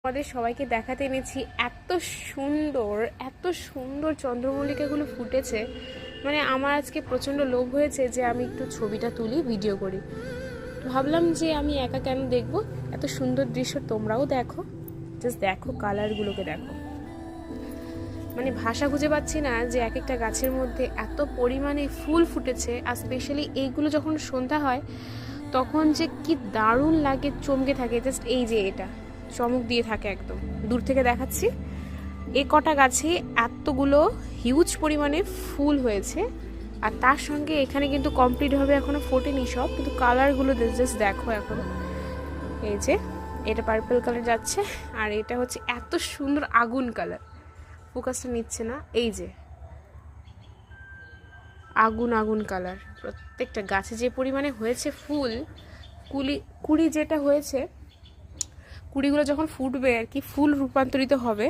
আমাদের সবাইকে দেখাতে এনেছি এত সুন্দর চন্দ্রমল্লিকাগুলো ফুটেছে। মানে আমার আজকে প্রচণ্ড লোভ হয়েছে যে আমি একটু ছবিটা তুলি, ভিডিও করি। ভাবলাম যে আমি একা কেন দেখবো, এত সুন্দর দৃশ্য তোমরাও দেখো। জাস্ট দেখো, কালারগুলোকে দেখো। মানে ভাষা খুঁজে পাচ্ছি না যে এক একটা গাছের মধ্যে এত পরিমাণে ফুল ফুটেছে। আর স্পেশালি এইগুলো যখন সন্ধ্যা হয় তখন যে কি দারুণ লাগে, চমকে থাকে। জাস্ট এই যে এটা চমক দিয়ে থাকে একদম। দূর থেকে দেখাচ্ছি, এ কটা গাছে এতগুলো হিউজ পরিমাণে ফুল হয়েছে। আর তার সঙ্গে এখানে কিন্তু কমপ্লিটভাবে এখনো ফোটেনি সব, কিন্তু কালারগুলো জাস্ট দেখো এখন। এই যে এটা পার্পল কালার যাচ্ছে, আর এটা হচ্ছে এত সুন্দর আগুন কালার। ফোকাসটা নিচ্ছে না। এই যে আগুন আগুন কালার। প্রত্যেকটা গাছে যে পরিমাণে হয়েছে ফুল, কুড়ি যেটা হয়েছে, কুড়িগুলো যখন ফুটবে আর কি, ফুল রূপান্তরিত হবে,